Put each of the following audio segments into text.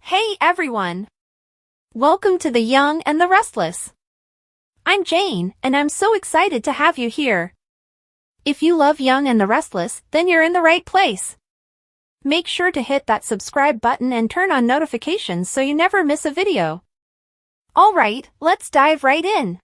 Hey everyone! Welcome to The Young and the Restless. I'm Jane, and I'm so excited to have you here. If you love Young and the Restless, then you're in the right place. Make sure to hit that subscribe button and turn on notifications so you never miss a video. Alright, let's dive right in.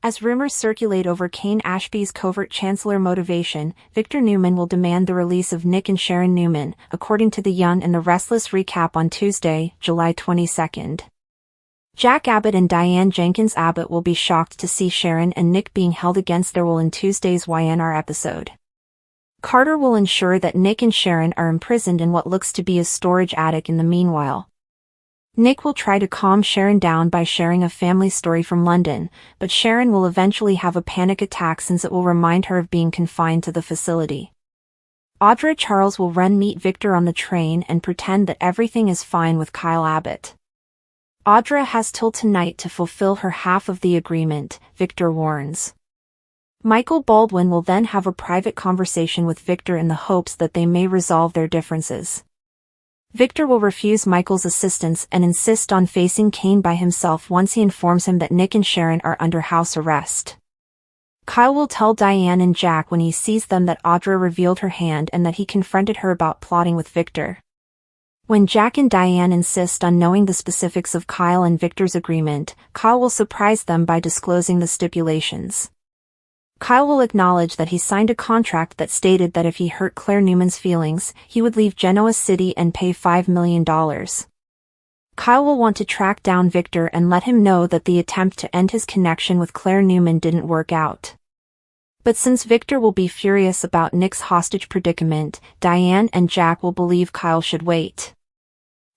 As rumors circulate over Kane Ashby's covert chancellor motivation, Victor Newman will demand the release of Nick and Sharon Newman, according to The Young and the Restless recap on Tuesday, July 22nd. Jack Abbott and Diane Jenkins Abbott will be shocked to see Sharon and Nick being held against their will in Tuesday's YNR episode. Carter will ensure that Nick and Sharon are imprisoned in what looks to be a storage attic in the meanwhile. Nick will try to calm Sharon down by sharing a family story from London, but Sharon will eventually have a panic attack since it will remind her of being confined to the facility. Audra Charles will run meet Victor on the train and pretend that everything is fine with Kyle Abbott. Audra has till tonight to fulfill her half of the agreement, Victor warns. Michael Baldwin will then have a private conversation with Victor in the hopes that they may resolve their differences. Victor will refuse Michael's assistance and insist on facing Kane by himself once he informs him that Nick and Sharon are under house arrest. Kyle will tell Diane and Jack when he sees them that Audra revealed her hand and that he confronted her about plotting with Victor. When Jack and Diane insist on knowing the specifics of Kyle and Victor's agreement, Kyle will surprise them by disclosing the stipulations. Kyle will acknowledge that he signed a contract that stated that if he hurt Claire Newman's feelings, he would leave Genoa City and pay $5 million. Kyle will want to track down Victor and let him know that the attempt to end his connection with Claire Newman didn't work out. But since Victor will be furious about Nick's hostage predicament, Diane and Jack will believe Kyle should wait.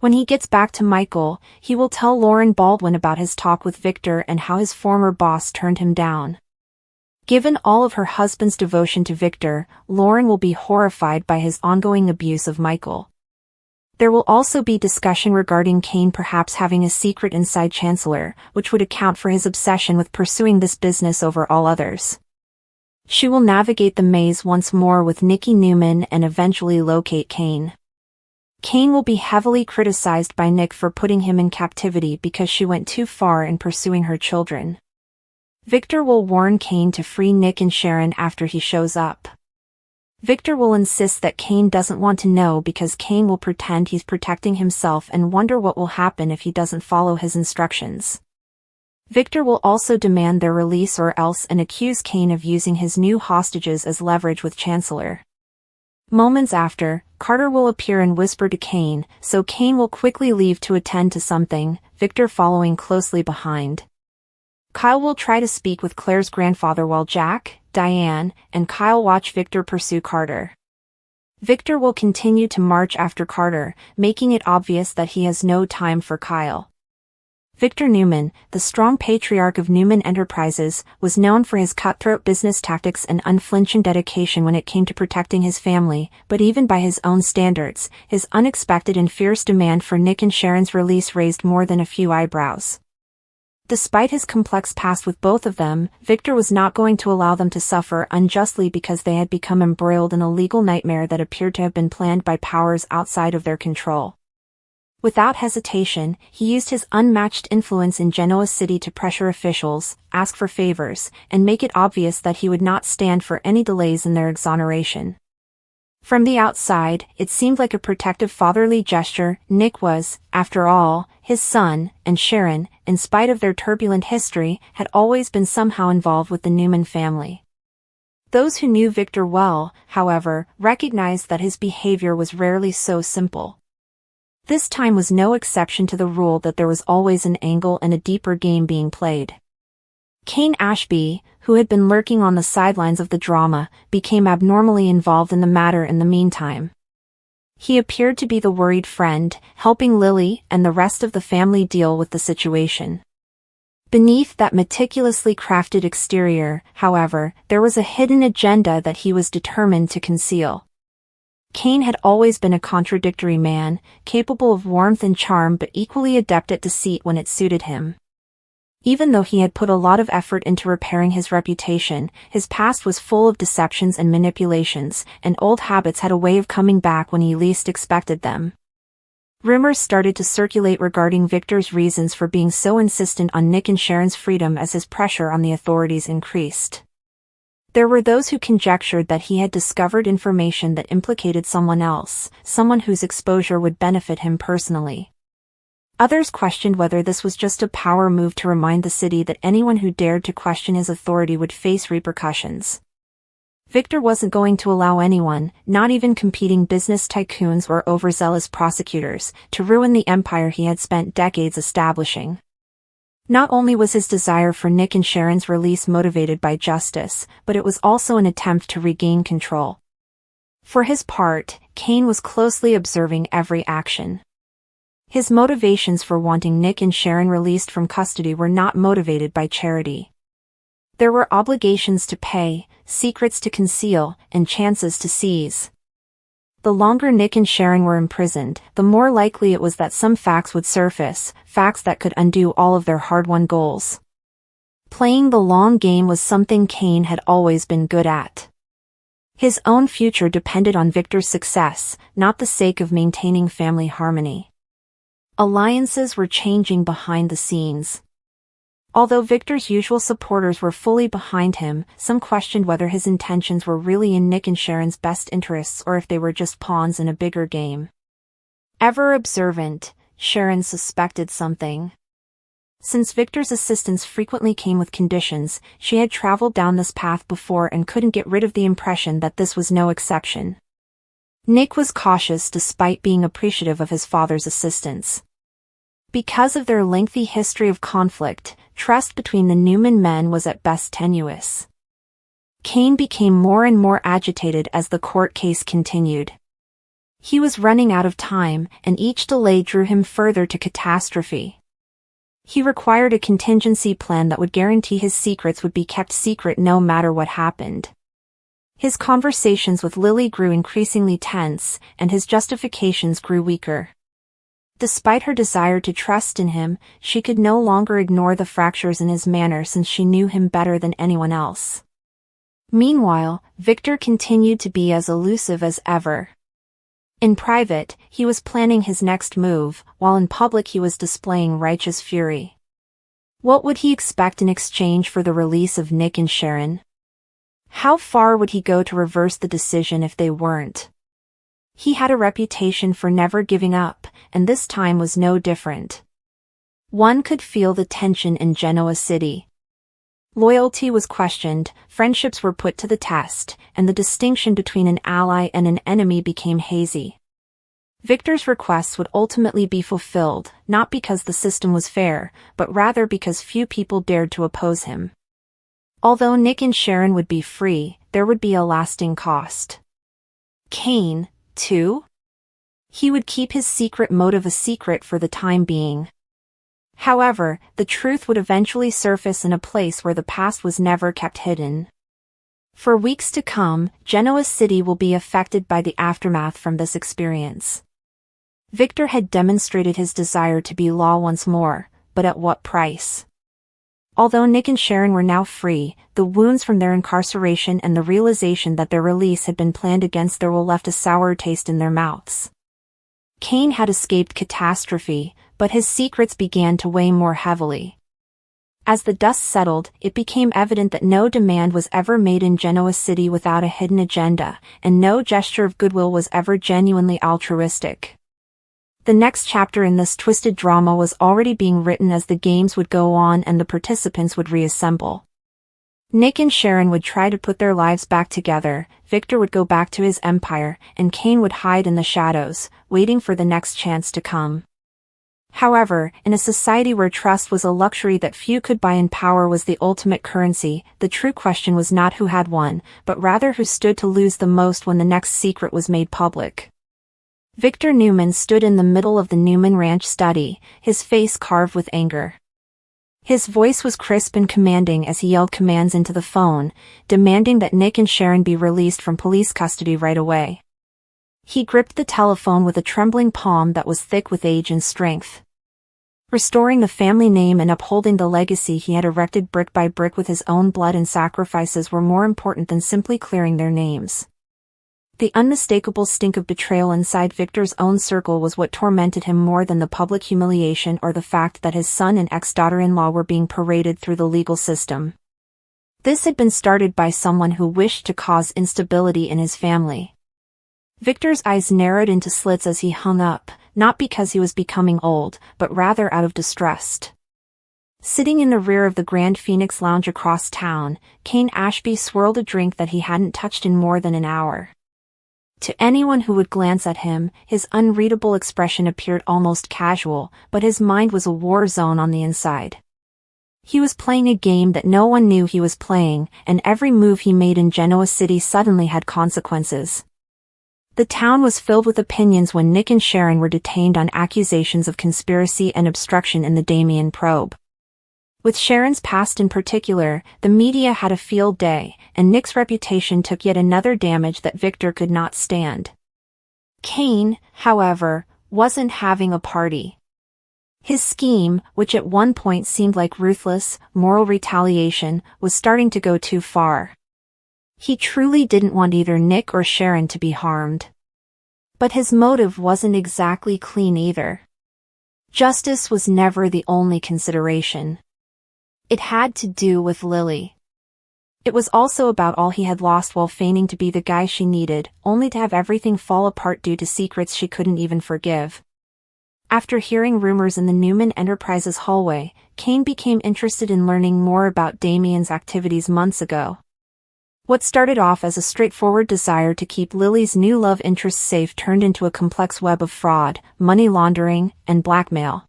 When he gets back to Michael, he will tell Lauren Baldwin about his talk with Victor and how his former boss turned him down. Given all of her husband's devotion to Victor, Lauren will be horrified by his ongoing abuse of Michael. There will also be discussion regarding Kane perhaps having a secret inside Chancellor, which would account for his obsession with pursuing this business over all others. She will navigate the maze once more with Nikki Newman and eventually locate Kane. Kane will be heavily criticized by Nick for putting him in captivity because she went too far in pursuing her children. Victor will warn Kane to free Nick and Sharon after he shows up. Victor will insist that Kane doesn't want to know because Kane will pretend he's protecting himself and wonder what will happen if he doesn't follow his instructions. Victor will also demand their release or else and accuse Kane of using his new hostages as leverage with Chancellor. Moments after, Carter will appear and whisper to Kane, so Kane will quickly leave to attend to something, Victor following closely behind. Kyle will try to speak with Claire's grandfather while Jack, Diane, and Kyle watch Victor pursue Carter. Victor will continue to march after Carter, making it obvious that he has no time for Kyle. Victor Newman, the strong patriarch of Newman Enterprises, was known for his cutthroat business tactics and unflinching dedication when it came to protecting his family, but even by his own standards, his unexpected and fierce demand for Nick and Sharon's release raised more than a few eyebrows. Despite his complex past with both of them, Victor was not going to allow them to suffer unjustly because they had become embroiled in a legal nightmare that appeared to have been planned by powers outside of their control. Without hesitation, he used his unmatched influence in Genoa City to pressure officials, ask for favors, and make it obvious that he would not stand for any delays in their exoneration. From the outside, it seemed like a protective fatherly gesture. Nick was, after all, his son, and Sharon, in spite of their turbulent history, had always been somehow involved with the Newman family. Those who knew Victor well, however, recognized that his behavior was rarely so simple. This time was no exception to the rule that there was always an angle and a deeper game being played. Kane Ashby, who had been lurking on the sidelines of the drama, became abnormally involved in the matter in the meantime. He appeared to be the worried friend, helping Lily and the rest of the family deal with the situation. Beneath that meticulously crafted exterior, however, there was a hidden agenda that he was determined to conceal. Kane had always been a contradictory man, capable of warmth and charm but equally adept at deceit when it suited him. Even though he had put a lot of effort into repairing his reputation, his past was full of deceptions and manipulations, and old habits had a way of coming back when he least expected them. Rumors started to circulate regarding Victor's reasons for being so insistent on Nick and Sharon's freedom as his pressure on the authorities increased. There were those who conjectured that he had discovered information that implicated someone else, someone whose exposure would benefit him personally. Others questioned whether this was just a power move to remind the city that anyone who dared to question his authority would face repercussions. Victor wasn't going to allow anyone, not even competing business tycoons or overzealous prosecutors, to ruin the empire he had spent decades establishing. Not only was his desire for Nick and Sharon's release motivated by justice, but it was also an attempt to regain control. For his part, Cain was closely observing every action. His motivations for wanting Nick and Sharon released from custody were not motivated by charity. There were obligations to pay, secrets to conceal, and chances to seize. The longer Nick and Sharon were imprisoned, the more likely it was that some facts would surface, facts that could undo all of their hard-won goals. Playing the long game was something Cain had always been good at. His own future depended on Victor's success, not the sake of maintaining family harmony. Alliances were changing behind the scenes. Although Victor's usual supporters were fully behind him, some questioned whether his intentions were really in Nick and Sharon's best interests or if they were just pawns in a bigger game. Ever observant, Sharon suspected something. Since Victor's assistance frequently came with conditions, she had traveled down this path before and couldn't get rid of the impression that this was no exception. Nick was cautious despite being appreciative of his father's assistance. Because of their lengthy history of conflict, trust between the NEWMAN men was at best tenuous. Cain became more and more agitated as the court case continued. He was running out of time, and each delay drew him further to catastrophe. He required a contingency plan that would guarantee his secrets would be kept secret no matter what happened. His conversations with Lily grew increasingly tense, and his justifications grew weaker. Despite her desire to trust in him, she could no longer ignore the fractures in his manner since she knew him better than anyone else. Meanwhile, Victor continued to be as elusive as ever. In private, he was planning his next move, while in public he was displaying righteous fury. What would he expect in exchange for the release of Nick and Sharon? How far would he go to reverse the decision if they weren't? He had a reputation for never giving up, and this time was no different. One could feel the tension in Genoa City. Loyalty was questioned, friendships were put to the test, and the distinction between an ally and an enemy became hazy. Victor's requests would ultimately be fulfilled, not because the system was fair, but rather because few people dared to oppose him. Although Nick and Sharon would be free, there would be a lasting cost. Cain, too? He would keep his secret motive a secret for the time being. However, the truth would eventually surface in a place where the past was never kept hidden. For weeks to come, Genoa City will be affected by the aftermath from this experience. Victor had demonstrated his desire to be law once more, but at what price? Although Nick and Sharon were now free, the wounds from their incarceration and the realization that their release had been planned against their will left a sour taste in their mouths. Cain had escaped catastrophe, but his secrets began to weigh more heavily. As the dust settled, it became evident that no demand was ever made in Genoa City without a hidden agenda, and no gesture of goodwill was ever genuinely altruistic. The next chapter in this twisted drama was already being written as the games would go on and the participants would reassemble. Nick and Sharon would try to put their lives back together, Victor would go back to his empire, and Cain would hide in the shadows, waiting for the next chance to come. However, in a society where trust was a luxury that few could buy and power was the ultimate currency, the true question was not who had won, but rather who stood to lose the most when the next secret was made public. Victor NEWMAN stood in the middle of the NEWMAN Ranch study, his face carved with anger. His voice was crisp and commanding as he yelled commands into the phone, demanding that Nick and Sharon be released from police custody right away. He gripped the telephone with a trembling palm that was thick with age and strength. Restoring the family name and upholding the legacy he had erected brick by brick with his own blood and sacrifices were more important than simply clearing their names. The unmistakable stink of betrayal inside Victor's own circle was what tormented him more than the public humiliation or the fact that his son and ex-daughter-in-law were being paraded through the legal system. This had been started by someone who wished to cause instability in his family. Victor's eyes narrowed into slits as he hung up, not because he was becoming old, but rather out of distrust. Sitting in the rear of the Grand Phoenix Lounge across town, Kane Ashby swirled a drink that he hadn't touched in more than an hour. To anyone who would glance at him, his unreadable expression appeared almost casual, but his mind was a war zone on the inside. He was playing a game that no one knew he was playing, and every move he made in Genoa City suddenly had consequences. The town was filled with opinions when Nick and Sharon were detained on accusations of conspiracy and obstruction in the NEWMAN probe. With Sharon's past in particular, the media had a field day, and Nick's reputation took yet another damage that Victor could not stand. Kane, however, wasn't having a party. His scheme, which at one point seemed like ruthless, moral retaliation, was starting to go too far. He truly didn't want either Nick or Sharon to be harmed. But his motive wasn't exactly clean either. Justice was never the only consideration. It had to do with Lily. It was also about all he had lost while feigning to be the guy she needed, only to have everything fall apart due to secrets she couldn't even forgive. After hearing rumors in the NEWMAN Enterprises hallway, Kane became interested in learning more about Damien's activities months ago. What started off as a straightforward desire to keep Lily's new love interest safe turned into a complex web of fraud, money laundering, and blackmail.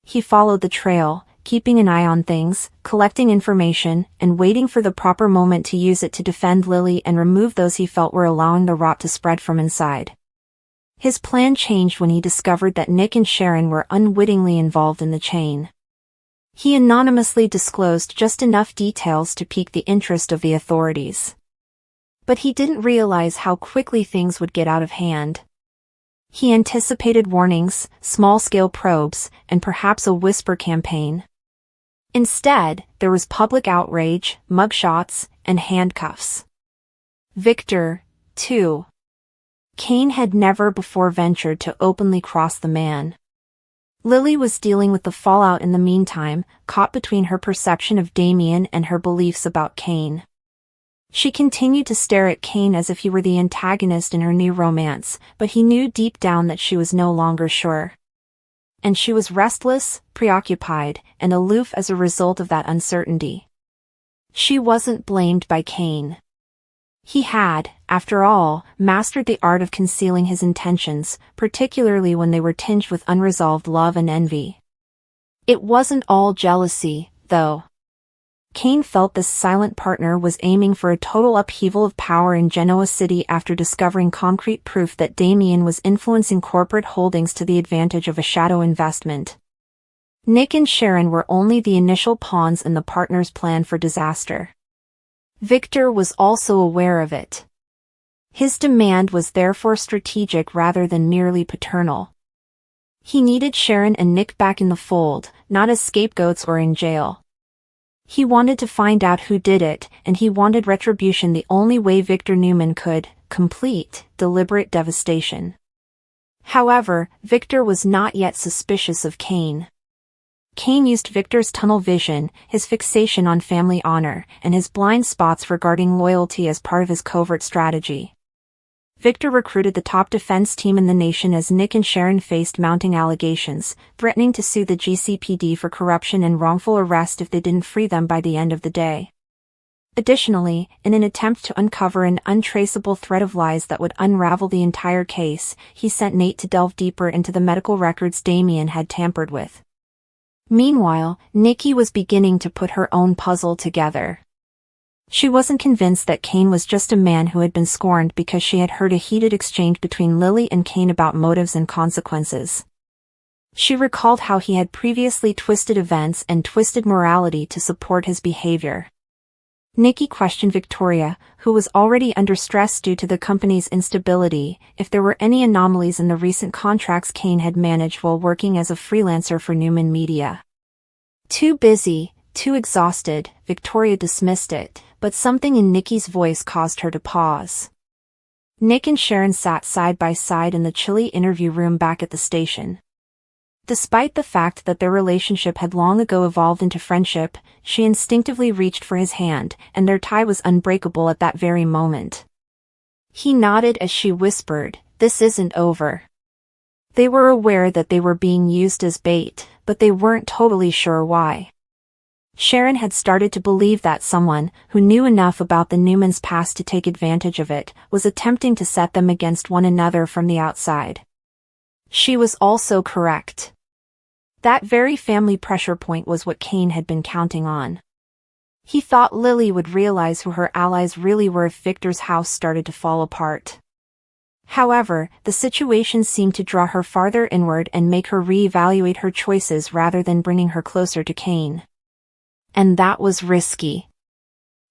He followed the trail, keeping an eye on things, collecting information, and waiting for the proper moment to use it to defend Lily and remove those he felt were allowing the rot to spread from inside. His plan changed when he discovered that Nick and Sharon were unwittingly involved in the chain. He anonymously disclosed just enough details to pique the interest of the authorities. But he didn't realize how quickly things would get out of hand. He anticipated warnings, small-scale probes, and perhaps a whisper campaign. Instead, there was public outrage, mugshots, and handcuffs. Victor, too. Kane had never before ventured to openly cross the man. Lily was dealing with the fallout in the meantime, caught between her perception of Damien and her beliefs about Kane. She continued to stare at Kane as if he were the antagonist in her new romance, but he knew deep down that she was no longer sure. And she was restless, preoccupied, and aloof as a result of that uncertainty. She wasn't blamed by Kane. He had, after all, mastered the art of concealing his intentions, particularly when they were tinged with unresolved love and envy. It wasn't all jealousy, though. Kane felt this silent partner was aiming for a total upheaval of power in Genoa City after discovering concrete proof that Damien was influencing corporate holdings to the advantage of a shadow investment. Nick and Sharon were only the initial pawns in the partner's plan for disaster. Victor was also aware of it. His demand was therefore strategic rather than merely paternal. He needed Sharon and Nick back in the fold, not as scapegoats or in jail. He wanted to find out who did it, and he wanted retribution the only way Victor NEWMAN could: complete, deliberate devastation. However, Victor was not yet suspicious of Kane. Kane used Victor's tunnel vision, his fixation on family honor, and his blind spots regarding loyalty as part of his covert strategy. Victor recruited the top defense team in the nation as Nick and Sharon faced mounting allegations, threatening to sue the GCPD for corruption and wrongful arrest if they didn't free them by the end of the day. Additionally, in an attempt to uncover an untraceable thread of lies that would unravel the entire case, he sent Nate to delve deeper into the medical records Damien had tampered with. Meanwhile, Nikki was beginning to put her own puzzle together. She wasn't convinced that Kane was just a man who had been scorned because she had heard a heated exchange between Lily and Kane about motives and consequences. She recalled how he had previously twisted events and twisted morality to support his behavior. Nikki questioned Victoria, who was already under stress due to the company's instability, if there were any anomalies in the recent contracts Kane had managed while working as a freelancer for NEWMAN Media. Too busy, too exhausted, Victoria dismissed it, but something in Nikki's voice caused her to pause. Nick and Sharon sat side by side in the chilly interview room back at the station. Despite the fact that their relationship had long ago evolved into friendship, she instinctively reached for his hand, and their tie was unbreakable at that very moment. He nodded as she whispered, "This isn't over." They were aware that they were being used as bait, but they weren't totally sure why. Sharon had started to believe that someone, who knew enough about the NEWMAN's past to take advantage of it, was attempting to set them against one another from the outside. She was also correct. That very family pressure point was what Kane had been counting on. He thought Lily would realize who her allies really were if Victor's house started to fall apart. However, the situation seemed to draw her farther inward and make her reevaluate her choices rather than bringing her closer to Kane. And that was risky.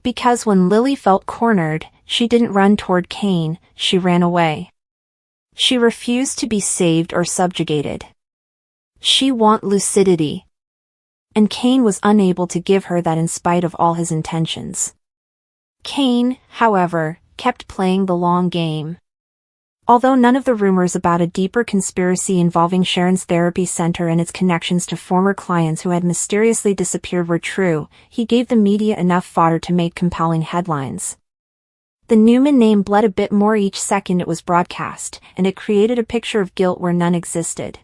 Because when Lily felt cornered, she didn't run toward Kane, she ran away. She refused to be saved or subjugated. She wanted lucidity. And Kane was unable to give her that in spite of all his intentions. Kane, however, kept playing the long game. Although none of the rumors about a deeper conspiracy involving Sharon's therapy center and its connections to former clients who had mysteriously disappeared were true, he gave the media enough fodder to make compelling headlines. The NEWMAN name bled a bit more each second it was broadcast, and it created a picture of guilt where none existed.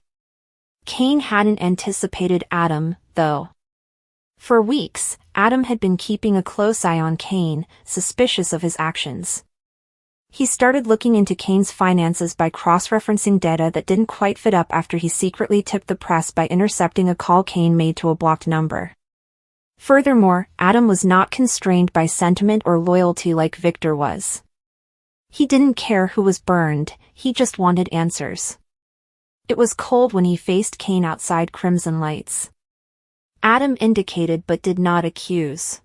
Kane hadn't anticipated Adam, though. For weeks, Adam had been keeping a close eye on Kane, suspicious of his actions. He started looking into Kane's finances by cross-referencing data that didn't quite fit up after he secretly tipped the press by intercepting a call Kane made to a blocked number. Furthermore, Adam was not constrained by sentiment or loyalty like Victor was. He didn't care who was burned, he just wanted answers. It was cold when he faced Kane outside Crimson Lights. Adam indicated but did not accuse.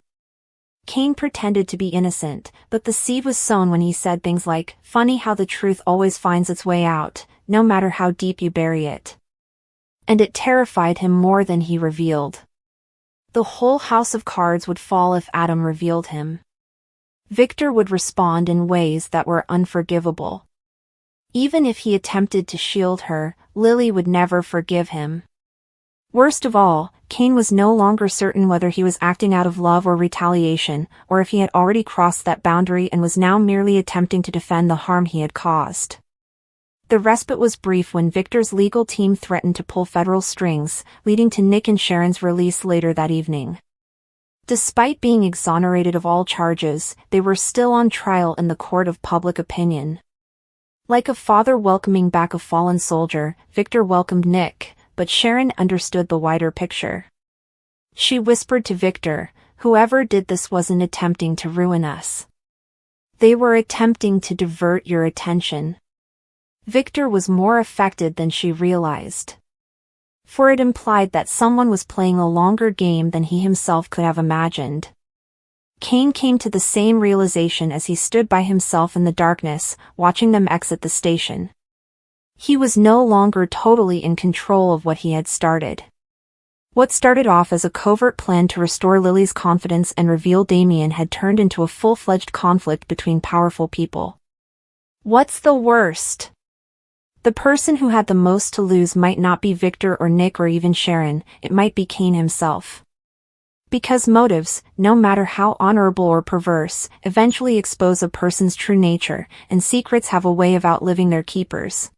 Kane pretended to be innocent, but the seed was sown when he said things like, "Funny how the truth always finds its way out, no matter how deep you bury it." And it terrified him more than he revealed. The whole house of cards would fall if Adam revealed him. Victor would respond in ways that were unforgivable. Even if he attempted to shield her, Lily would never forgive him. Worst of all, Kane was no longer certain whether he was acting out of love or retaliation, or if he had already crossed that boundary and was now merely attempting to defend the harm he had caused. The respite was brief when Victor's legal team threatened to pull federal strings, leading to Nick and Sharon's release later that evening. Despite being exonerated of all charges, they were still on trial in the court of public opinion. Like a father welcoming back a fallen soldier, Victor welcomed Nick, but Sharon understood the wider picture. She whispered to Victor, "Whoever did this wasn't attempting to ruin us. They were attempting to divert your attention." Victor was more affected than she realized. For it implied that someone was playing a longer game than he himself could have imagined. Kane came to the same realization as he stood by himself in the darkness, watching them exit the station. He was no longer totally in control of what he had started. What started off as a covert plan to restore Lily's confidence and reveal Damien had turned into a full-fledged conflict between powerful people. What's the worst? The person who had the most to lose might not be Victor or Nick or even Sharon, it might be Kane himself. Because motives, no matter how honorable or perverse, eventually expose a person's true nature, and secrets have a way of outliving their keepers.